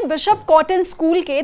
Bishop cotton school के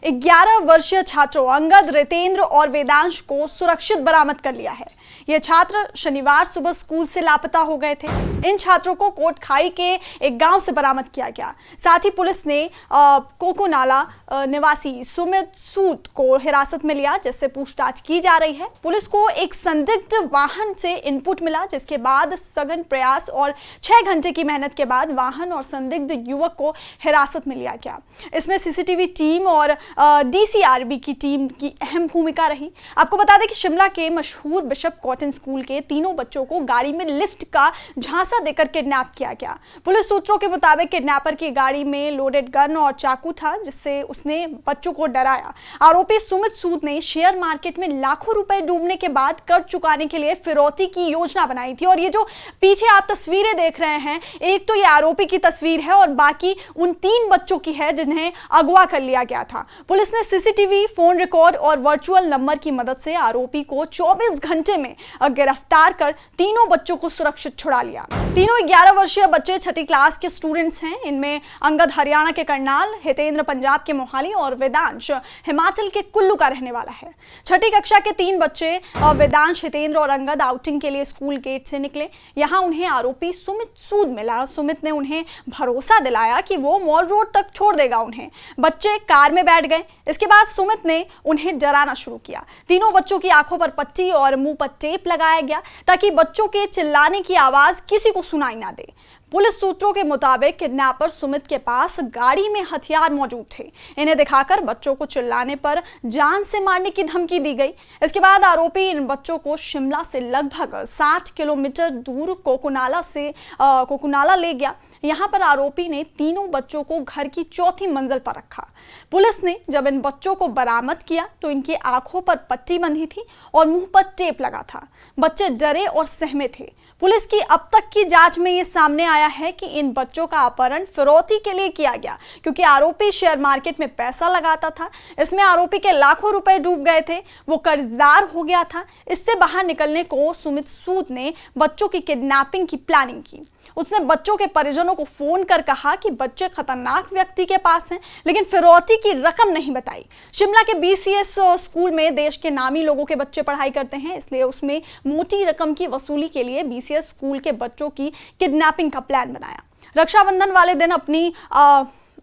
11 वर्षीय छात्रों अंगद, रितेंद्र और वेदांश को सुरक्षित बरामद कर लिया है। ये छात्र शनिवार सुबह स्कूल से लापता हो गए थे। इन छात्रों को कोटखाई के एक गांव से बरामद किया गया। साथ ही पुलिस ने कोकोनाला निवासी सुमित सूद को हिरासत में लिया, जिससे पूछताछ की जा रही है। पुलिस को एक संदिग्ध वाहन से इनपुट मिला, जिसके बाद सघन प्रयास और 6 घंटे की मेहनत के बाद वाहन और संदिग्ध युवक को हिरासत में लिया गया। इसमें सीसीटीवी टीम और डीसीआरबी की टीम की अहम भूमिका रही। आपको बता दें कि शिमला के मशहूर बिशप कॉटन स्कूल के तीनों बच्चों को गाड़ी में लिफ्ट का झांसा देकर किडनैप किया गया। पुलिस सूत्रों के मुताबिक किडनैपर की गाड़ी में लोडेड गन और चाकू था, जिससे उसने बच्चों को डराया। आरोपी सुमित सूद ने शेयर मार्केट में लाखों रुपए डूबने के बाद कर्ज चुकाने के लिए फिरौती की योजना बनाई थी। और ये जो पीछे आप तस्वीरें देख रहे हैं, एक तो ये आरोपी की तस्वीर है और बाकी उन 3 बच्चों की है जिन्हें अगवा कर लिया गया था। पुलिस ने सीसीटीवी, फोन रिकॉर्ड और वर्चुअल नंबर की मदद से आरोपी को 24 घंटे में गिरफ्तार कर तीनों बच्चों को सुरक्षित छुड़ा लिया। तीनों 11 वर्षीय बच्चे 6ठी क्लास के स्टूडेंट्स हैं। इनमें अंगद हरियाणा के करनाल, हितेंद्र पंजाब के मोहाली और वेदांश हिमाचल के कुल्लू का रहने वाला है। 6ठी कक्षा के 3 बच्चे वेदांश, हितेंद्र और अंगद आउटिंग के लिए स्कूल गेट से निकले। यहाँ उन्हें आरोपी सुमित सूद मिला। सुमित ने उन्हें भरोसा दिलाया कि वो मॉल रोड तक छोड़ देगा उन्हें। बच्चे कार में बैठ गए। इसके बाद सुमित ने उन्हें डराना शुरू किया। तीनों बच्चों की आंखों पर पट्टी और मुंह पर टेप लगाया गया ताकि बच्चों के चिल्लाने की आवाज किसी को सुनाई ना दे। पुलिस सूत्रों के मुताबिक किडनैपर सुमित के पास गाड़ी में हथियार मौजूद थे। इन्हें दिखाकर बच्चों को चिल्लाने पर जान से मारने की धमकी दी गई। इसके बाद आरोपी इन बच्चों को शिमला से लगभग 60 किलोमीटर दूर कोकोनाला ले गया। यहाँ पर आरोपी ने तीनों बच्चों को घर की 4थी मंजिल पर रखा। पुलिस ने जब इन बच्चों को बरामद किया तो इनकी आंखों पर पट्टी बंधी थी और मुंह पर टेप लगा था। बच्चे डरे और सहमे थे। पुलिस की अब तक की जांच में ये सामने आया है कि इन बच्चों का अपहरण फिरौती के लिए किया गया, क्योंकि आरोपी शेयर मार्केट में पैसा लगाता था। इसमें आरोपी के लाखों रुपए डूब गए थे। वो कर्जदार हो गया था। इससे बाहर निकलने को सुमित सूद ने बच्चों की किडनैपिंग की प्लानिंग की। उसने बच्चों के परिजनों को फोन कर कहा कि बच्चे खतरनाक व्यक्ति के पास हैं, लेकिन फिरौती की रकम नहीं बताई। शिमला के बीसीएस स्कूल में देश के नामी लोगों के बच्चे पढ़ाई करते हैं, इसलिए उसमें मोटी रकम की वसूली के लिए बीसीएस स्कूल के बच्चों की किडनैपिंग का प्लान बनाया। रक्षाबंधन वाले दिन अपनी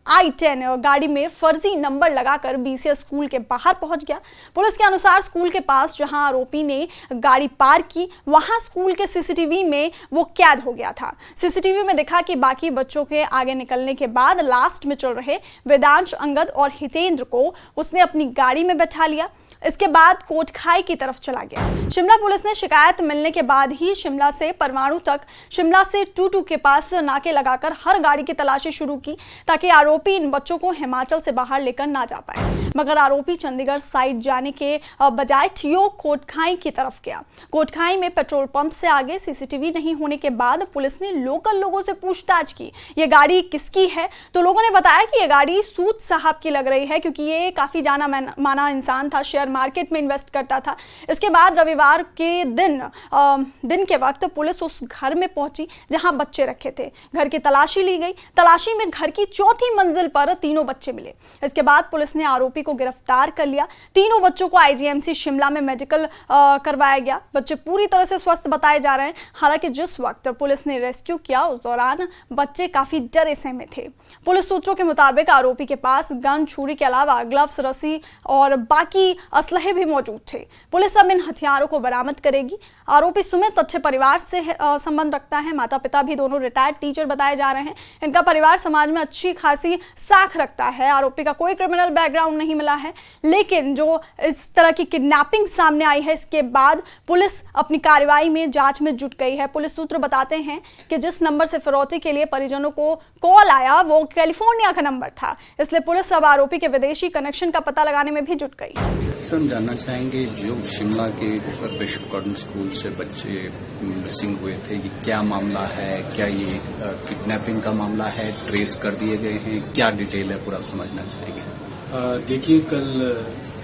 I-10 गाड़ी में फर्जी नंबर लगाकर बीसीएस स्कूल के बाहर पहुंच गया। पुलिस के अनुसार स्कूल के पास जहां आरोपी ने गाड़ी पार्क की, वहां स्कूल के सीसीटीवी में वो कैद हो गया था। सीसीटीवी में दिखा कि बाकी बच्चों के आगे निकलने के बाद लास्ट में चल रहे वेदांश, अंगद और हितेंद्र को उसने अपनी गाड़ी में बैठा लिया। इसके बाद कोटखाई की तरफ चला गया। शिमला पुलिस ने शिकायत मिलने के बाद ही शिमला से परवाणु तक, शिमला से टूटू के पास नाके लगाकर हर गाड़ी की तलाशी शुरू की, ताकि आरोपी इन बच्चों को हिमाचल से बाहर लेकर ना जा पाए। मगर आरोपी चंडीगढ़ साइड जाने के बजाय ठियोग कोटखाई की तरफ गया। कोटखाई में पेट्रोल पंप से आगे सीसीटीवी नहीं होने के बाद पुलिस ने लोकल लोगों से पूछताछ की, ये गाड़ी किसकी है? तो लोगों ने बताया कि ये गाड़ी सूद साहब की लग रही है, क्योंकि ये काफी जाना माना इंसान था, शेयर मार्केट में इन्वेस्ट करता था। इसके बाद रविवार के दिन के वक्त पुलिस उस घर में पहुंची जहां बच्चे रखे थे। घर की तलाशी ली गई। तलाशी में घर की 4थी मंजिल पर तीनों बच्चे मिले। इसके बाद पुलिस ने आरोपी को गिरफ्तार कर लिया। तीनों बच्चों को आईजीएमसी शिमला में मेडिकल करवाया गया। बच्चे पूरी तरह से स्वस्थ बताए जा रहे हैं। हालांकि जिस वक्त पुलिस ने रेस्क्यू किया उस दौरान बच्चे काफी डरे सहमे थे। पुलिस सूत्रों के मुताबिक आरोपी के पास गन, छुरी के अलावा ग्लव्स, रस्सी और बाकी असलहे भी मौजूद थे। पुलिस अब इन हथियारों को बरामद करेगी। आरोपी सुमित अच्छे परिवार से संबंध रखता है। माता पिता भी दोनों रिटायर्ड टीचर बताए जा रहे हैं। इनका परिवार समाज में अच्छी खासी साख रखता है। आरोपी का कोई क्रिमिनल बैकग्राउंड नहीं मिला है, लेकिन जो इस तरह की किडनैपिंग सामने आई है, इसके बाद पुलिस अपनी कार्रवाई में जांच में जुट गई है। पुलिस सूत्र बताते हैं कि जिस नंबर से फिरौती के लिए परिजनों को कॉल आया वो कैलिफोर्निया का नंबर था, इसलिए पुलिस अब आरोपी के विदेशी कनेक्शन का पता लगाने में भी जुट गई। सर, जानना चाहेंगे जो शिमला के बिशप कॉटन स्कूल से बच्चे मिसिंग हुए थे, ये क्या मामला है? क्या ये किडनैपिंग का मामला है? ट्रेस कर दिए गए हैं? क्या डिटेल है, पूरा समझना चाहेंगे। देखिए, कल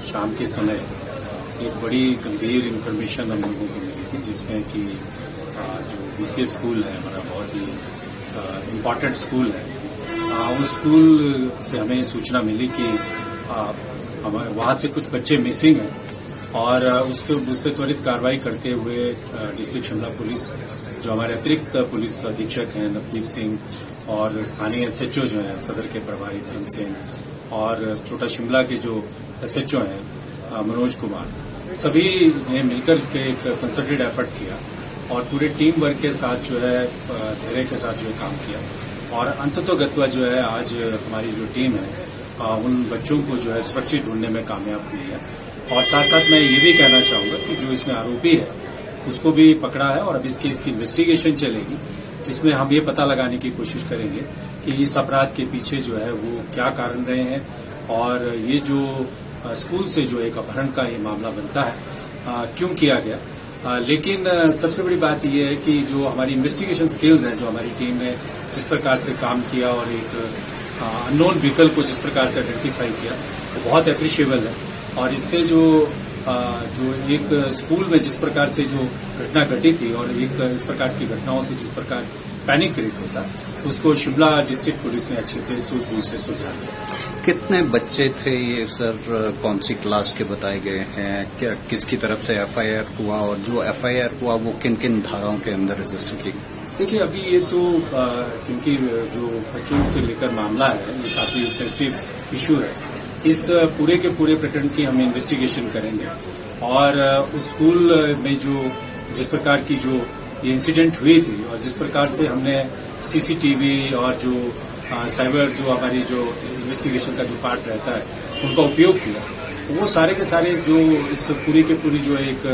शाम के समय एक बड़ी गंभीर इंफॉर्मेशन हम लोगों को मिली थी, जिसमें कि जो बीसीएस स्कूल है हमारा, बहुत ही इम्पॉर्टेंट स्कूल है, उस स्कूल से हमें सूचना मिली कि वहाँ से कुछ बच्चे मिसिंग हैं और उस पर त्वरित कार्रवाई करते हुए डिस्ट्रिक्ट शिमला पुलिस, जो हमारे अतिरिक्त पुलिस अधीक्षक हैं नवदीप सिंह और स्थानीय एसएचओ जो हैं सदर के प्रभारी धर्म सिंह और छोटा शिमला के जो एसएचओ हैं मनोज कुमार, सभी ने मिलकर के एक कंसर्टेड एफर्ट किया और पूरे टीम वर्क के साथ जो है धैर्य के साथ जो है काम किया और अंततोगत्वा जो है आज हमारी जो टीम है उन बच्चों को जो है सुरक्षित ढूंढने में कामयाब हुई है। और साथ साथ मैं ये भी कहना चाहूंगा कि जो इसमें आरोपी है उसको भी पकड़ा है और अब इसकी इन्वेस्टिगेशन चलेगी, जिसमें हम ये पता लगाने की कोशिश करेंगे कि इस अपराध के पीछे जो है वो क्या कारण रहे हैं और ये जो स्कूल से जो एक अपहरण का ये मामला बनता है क्यों किया गया। लेकिन सबसे बड़ी बात यह है कि जो हमारी इन्वेस्टिगेशन स्किल्स हैं, जो हमारी टीम ने जिस प्रकार से काम किया और एक अननोन व्हीकल को जिस प्रकार से आइडेंटिफाई किया वो बहुत अप्रिशिएबल है। और इससे जो एक स्कूल में जिस प्रकार से जो घटना घटी थी और एक इस प्रकार की घटनाओं से जिस प्रकार पैनिक क्रिएट होता उसको शिमला डिस्ट्रिक्ट पुलिस ने अच्छे से सूझबूझ से सुलझा लिया। कितने बच्चे थे ये सर, कौन सी क्लास के बताए गए हैं, किसकी तरफ से एफआईआर हुआ और जो एफआईआर हुआ वो किन किन धाराओं के अंदर रजिस्टर की? देखिए अभी ये तो क्योंकि जो बच्चों से लेकर मामला है ये काफी सेंसिटिव इशू है, इस पूरे के पूरे प्रकरण की हम इन्वेस्टिगेशन करेंगे और उस स्कूल में जो जिस प्रकार की जो ये इंसिडेंट हुई थी और जिस प्रकार से हमने सीसीटीवी और जो साइबर जो हमारी जो इन्वेस्टिगेशन का जो पार्ट रहता है उनका उपयोग किया, वो सारे के सारे जो इस पूरी के पूरी जो एक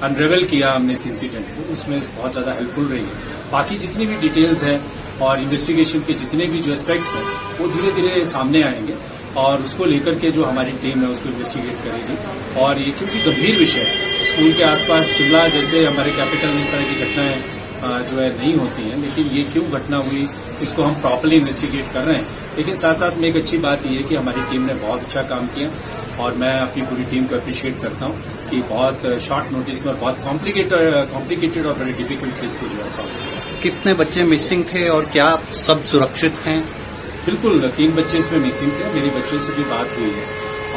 अनरेवल किया हमने इस इंसिडेंट को, उसमें बहुत ज्यादा हेल्पफुल रही है। बाकी जितनी भी डिटेल्स हैं और इन्वेस्टिगेशन के जितने भी जो एस्पेक्ट्स हैं वो धीरे धीरे सामने आएंगे और उसको लेकर के जो हमारी टीम है उसको इन्वेस्टिगेट करेगी। और ये क्योंकि गंभीर विषय है, स्कूल के आसपास शिमला जैसे हमारे कैपिटल में इस तरह की घटनाएं जो है नहीं होती हैं, लेकिन ये क्यों घटना हुई इसको हम प्रॉपर्ली इन्वेस्टिगेट कर रहे हैं। लेकिन साथ साथ में एक अच्छी बात यह है कि हमारी टीम ने बहुत अच्छा काम किया और मैं अपनी पूरी टीम को अप्रिशिएट करता हूं कि बहुत शॉर्ट नोटिस में बहुत कॉम्प्लिकेटेड और बड़ी डिफिकल्ट केस को जो है सॉल्व किया। कितने बच्चे मिसिंग थे और क्या सब सुरक्षित हैं? बिल्कुल 3 बच्चे इसमें मिसिंग थे, मेरी बच्चों से भी बात हुई है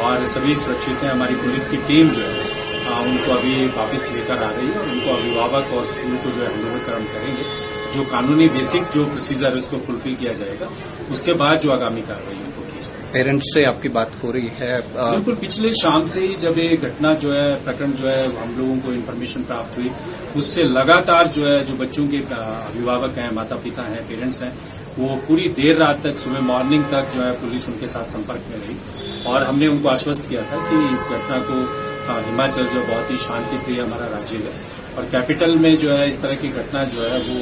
और सभी सुरक्षित हैं। हमारी पुलिस की टीम जो है उनको अभी वापस लेकर आ रही है और उनको अभिभावक और स्कूल को जो है हैंडओवर करेंगे। जो कानूनी बेसिक जो प्रोसीजर है उसको फुलफिल किया जाएगा, उसके बाद जो आगामी कार्रवाई उनको की जाएगी। पेरेंट्स से आपकी बात हो रही है? बिल्कुल, पिछले शाम से ही जब ये घटना जो है प्रकरण जो है हम लोगों को इन्फॉर्मेशन प्राप्त हुई, उससे लगातार जो है जो बच्चों के अभिभावक हैं, माता पिता हैं, पेरेंट्स हैं, वो पूरी देर रात तक सुबह मॉर्निंग तक जो है पुलिस उनके साथ संपर्क में रही और हमने उनको आश्वस्त किया था कि इस घटना को हिमाचल जो बहुत ही शांति प्रिय हमारा राज्य है और कैपिटल में जो है इस तरह की घटना जो है वो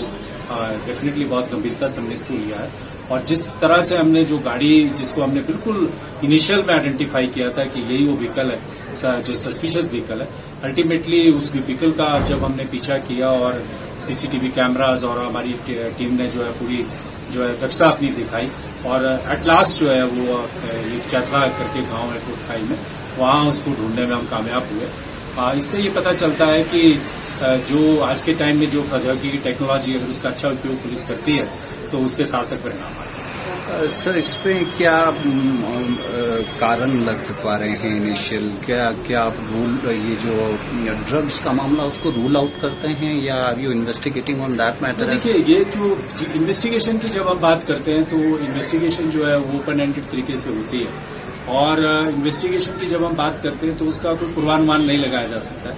डेफिनेटली बहुत गंभीरता से हमने इसको लिया है। और जिस तरह से हमने जो गाड़ी जिसको हमने बिल्कुल इनिशियल में आइडेंटिफाई किया था कि यही वो व्हीकल है जो सस्पिशियस व्हीकल है, अल्टीमेटली उस व्हीकल का जब हमने पीछा किया और सीसीटीवी कैमराज और हमारी टीम ने जो है पूरी जो है दक्षता अपनी दिखाई और एट लास्ट जो है वो एक चैथरा करके गांव है कोटखाई में, वहां उसको ढूंढने में हम कामयाब हुए। इससे ये पता चलता है कि जो आज के टाइम में जो प्रौद्योगिकी की टेक्नोलॉजी अगर उसका अच्छा उपयोग पुलिस करती है तो उसके सार्थक परिणाम आते हैं। सर इसमें क्या कारण लग पा रहे हैं इनिशियल? क्या आप रूल ये जो ड्रग्स का मामला उसको रूल आउट करते हैं या are you investigating on that matter? देखिए ये जो इन्वेस्टिगेशन की जब हम बात करते हैं तो इन्वेस्टिगेशन जो है वो ओपन एंडेड तरीके से होती है और इन्वेस्टिगेशन की जब हम बात करते हैं तो उसका कोई पूर्वानुमान नहीं लगाया जा सकता।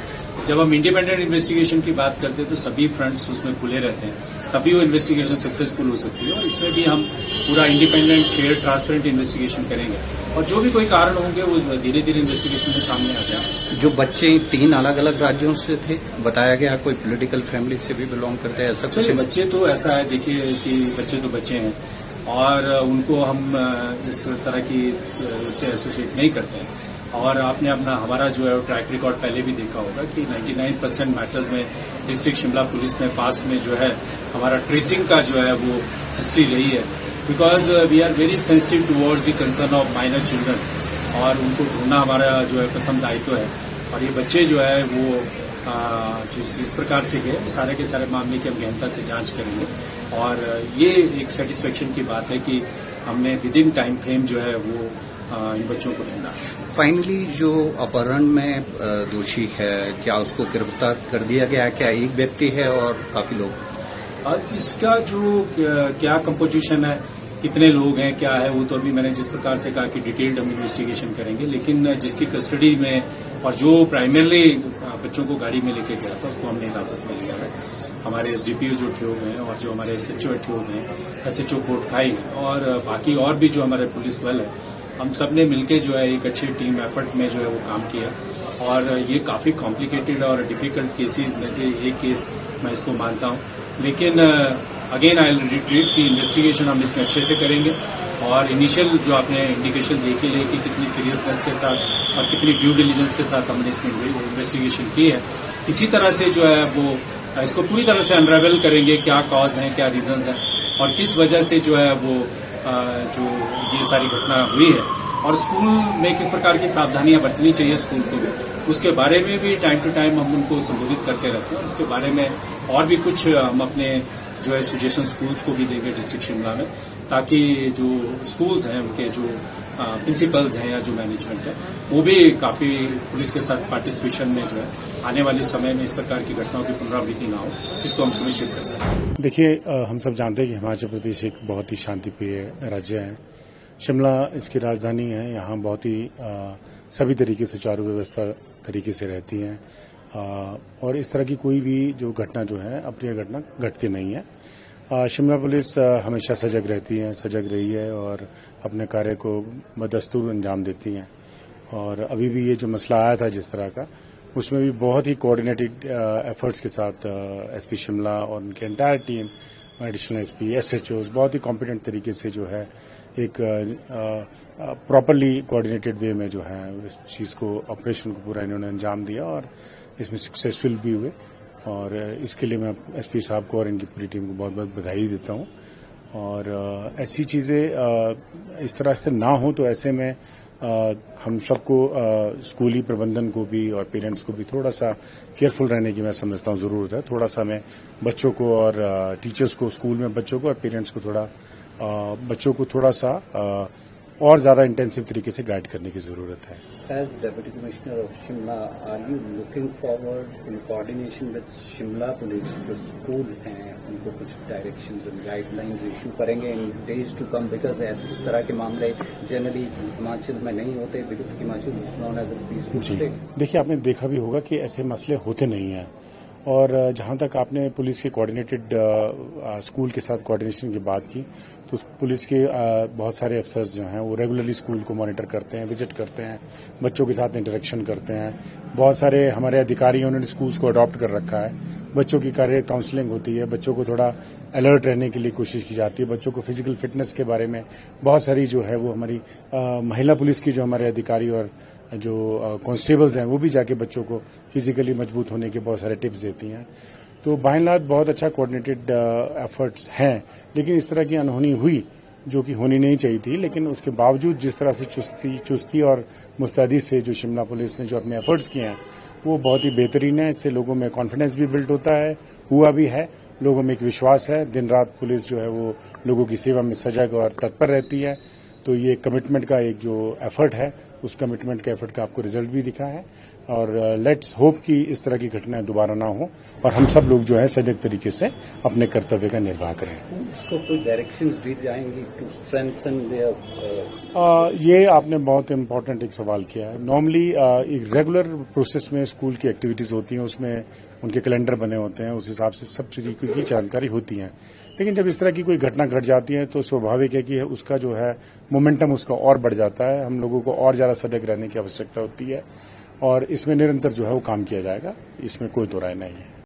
जब हम इंडिपेंडेंट इन्वेस्टिगेशन की बात करते हैं तो सभी फ्रंट्स उसमें खुले रहते हैं, तभी वो इन्वेस्टिगेशन सक्सेसफुल हो सकती है और इसमें भी हम पूरा इंडिपेंडेंट फेयर ट्रांसपेरेंट इन्वेस्टिगेशन करेंगे और जो भी कोई कारण होंगे वो धीरे धीरे इन्वेस्टिगेशन में सामने आ जाए। जो बच्चे 3 अलग अलग राज्यों से थे बताया गया, कोई पॉलिटिकल फैमिली से भी बिलोंग करते हैं ऐसा कुछ? बच्चे तो ऐसा है, देखिए कि बच्चे तो बच्चे हैं और उनको हम इस तरह की उससे एसोसिएट नहीं करते हैं और आपने हमारा जो है ट्रैक रिकॉर्ड पहले भी देखा होगा कि 99% मैटर्स में डिस्ट्रिक्ट शिमला पुलिस में पास्ट में जो है हमारा ट्रेसिंग का जो है वो हिस्ट्री रही है, because we are very sensitive towards the concern of minor children और उनको ढूंढना हमारा जो है प्रथम दायित्व है। और ये बच्चे जो है वो जिस प्रकार से गए सारे के सारे मामले की हम गहनता से जांच करेंगे और ये एक सेटिस्फेक्शन की बात है कि हमने विद इन टाइम फ्रेम जो है वो इन बच्चों को ढूंढा। फाइनली जो अपहरण में दोषी है, क्या उसको गिरफ्तार कर दिया गया? क्या एक व्यक्ति है और काफी लोग? इसका जो क्या कंपोजिशन है, कितने लोग हैं, क्या है, वो तो अभी मैंने जिस प्रकार से कहा कि डिटेल्ड हम इन्वेस्टिगेशन करेंगे, लेकिन जिसकी कस्टडी में और जो प्राइमरली बच्चों को गाड़ी में लेके गया था उसको हमने हिरासत में लिया है। हमारे एसडीपीओ जो ठियोग हैं और जो हमारे एसएचओ ठियोग हैं, एसएचओ कोटखाई हैं और बाकी और भी जो हमारे पुलिस बल है, हम सब ने मिलकर जो है एक अच्छी टीम एफर्ट में जो है वो काम किया और ये काफी कॉम्प्लिकेटेड और डिफिकल्ट केसेस में से एक केस मैं इसको मानता हूं, लेकिन अगेन आई रिट्रीट की इन्वेस्टिगेशन हम इसमें अच्छे से करेंगे और इनिशियल जो आपने इंडिकेशन देखी है कि कितनी सीरियसनेस के साथ और कितनी ड्यू डिलीजेंस के साथ हमने इसमें इन्वेस्टिगेशन की है, इसी तरह से जो है वो इसको पूरी तरह से अनरेवल करेंगे, क्या कॉज है, क्या रीजंस हैं और किस वजह से जो है वो जो ये सारी घटना हुई है और स्कूल में किस प्रकार की सावधानियां बरतनी चाहिए स्कूल को भी, उसके बारे में भी टाइम टू टाइम हम उनको संबोधित करते रहते हैं। उसके बारे में और भी कुछ हम अपने जो है सजेशन स्कूल्स को भी देंगे डिस्ट्रिक्ट शिमला में, ताकि जो स्कूल्स हैं उनके जो प्रिंसिपल्स हैं या जो मैनेजमेंट है वो भी काफी पुलिस के साथ पार्टिसिपेशन में जो है आने वाले समय में इस प्रकार की घटनाओं की पुनरावृत्ति न हो, इसको हम सुनिश्चित कर सकें। देखिए, हम सब जानते हैं कि हिमाचल प्रदेश एक बहुत ही शांतिप्रिय राज्य है। शिमला इसकी राजधानी है। यहाँ बहुत ही सभी तरीके से चारू व्यवस्था तरीके से रहती है और इस तरह की कोई भी जो घटना जो है अप्रिय घटना घटती नहीं है। शिमला पुलिस हमेशा सजग रहती है, सजग रही है और अपने कार्य को बदस्तूर अंजाम देती है। और अभी भी ये जो मसला आया था जिस तरह का, उसमें भी बहुत ही कोऑर्डिनेटेड एफर्ट्स के साथ एसपी शिमला और उनकी entire team, additional SP, SHOs बहुत ही कॉम्पिटेंट तरीके से जो है एक प्रॉपरली कोऑर्डिनेटेड वे में जो है इस चीज को, ऑपरेशन को पूरा इन्होंने अंजाम दिया और इसमें सक्सेसफुल भी हुए और इसके लिए मैं एसपी साहब को और इनकी पूरी टीम को बहुत बहुत बधाई देता हूं। और ऐसी चीजें इस तरह से ना हो तो ऐसे में हम सबको स्कूली प्रबंधन को भी और पेरेंट्स को भी थोड़ा सा केयरफुल रहने की मैं समझता हूं जरूरत है। थोड़ा सा हमें बच्चों को और टीचर्स को, स्कूल में बच्चों को और पेरेंट्स को बच्चों को थोड़ा सा और ज्यादा इंटेंसिव तरीके से गाइड करने की जरूरत है। As Deputy Commissioner of Shimla, are you looking forward in coordination with Shimla Police, जो स्कूल हैं उनको कुछ डायरेक्शंस एंड गाइडलाइंस इशू करेंगे in days to come, because इस तरह के मामले जनरली हिमाचल में नहीं होते, because Himachal is known as a peaceful state. देखिए, आपने देखा भी होगा कि ऐसे मसले होते नहीं हैं और जहां तक आपने पुलिस के कोऑर्डिनेटेड स्कूल के साथ कोऑर्डिनेशन की बात की, तो पुलिस के बहुत सारे अफसर्स जो हैं वो रेगुलरली स्कूल को मॉनिटर करते हैं, विजिट करते हैं, बच्चों के साथ इंटरेक्शन करते हैं। बहुत सारे हमारे अधिकारी उन्होंने स्कूल्स को अडॉप्ट कर रखा है। बच्चों की कार्य काउंसलिंग होती है, बच्चों को थोड़ा अलर्ट रहने के लिए कोशिश की जाती है। बच्चों को फिजिकल फिटनेस के बारे में बहुत सारी जो है वो हमारी महिला पुलिस की जो हमारे अधिकारी और जो कांस्टेबल्स हैं वो भी जाके बच्चों को फिजिकली मजबूत होने के बहुत सारे टिप्स देती हैं। तो बाय एंड लार्ज बहुत अच्छा कोऑर्डिनेटेड एफर्ट्स हैं, लेकिन इस तरह की अनहोनी हुई जो कि होनी नहीं चाहिए थी। लेकिन उसके बावजूद जिस तरह से चुस्ती और मुस्तैदी से जो शिमला पुलिस ने जो अपने एफर्ट्स किए हैं वो बहुत ही बेहतरीन है। इससे लोगों में कॉन्फिडेंस भी बिल्ड होता है, हुआ भी है, लोगों में एक विश्वास है। दिन रात पुलिस जो है वो लोगों की सेवा में सजग और तत्पर रहती है। तो ये कमिटमेंट का एक जो एफर्ट है, उस कमिटमेंट के एफर्ट का आपको रिजल्ट भी दिखा है और लेट्स होप कि इस तरह की घटनाएं दोबारा ना हो और हम सब लोग जो है सजग तरीके से अपने कर्तव्य का निर्वाह करें। उसको कोई डायरेक्शंस दी जाएंगी टू स्ट्रेंथन देयर? ये आपने बहुत इम्पोर्टेंट एक सवाल किया है। नॉर्मली एक रेगुलर प्रोसेस में स्कूल की एक्टिविटीज होती हैं, उसमें उनके कैलेंडर बने होते हैं, उस हिसाब से सब तरीके की जानकारी होती है। लेकिन जब इस तरह की कोई घटना घट जाती है तो स्वाभाविक है कि उसका जो है मोमेंटम उसका और बढ़ जाता है। हम लोगों को और ज्यादा सजग रहने की आवश्यकता होती है और इसमें निरंतर जो है वो काम किया जाएगा, इसमें कोई दो राय नहीं है।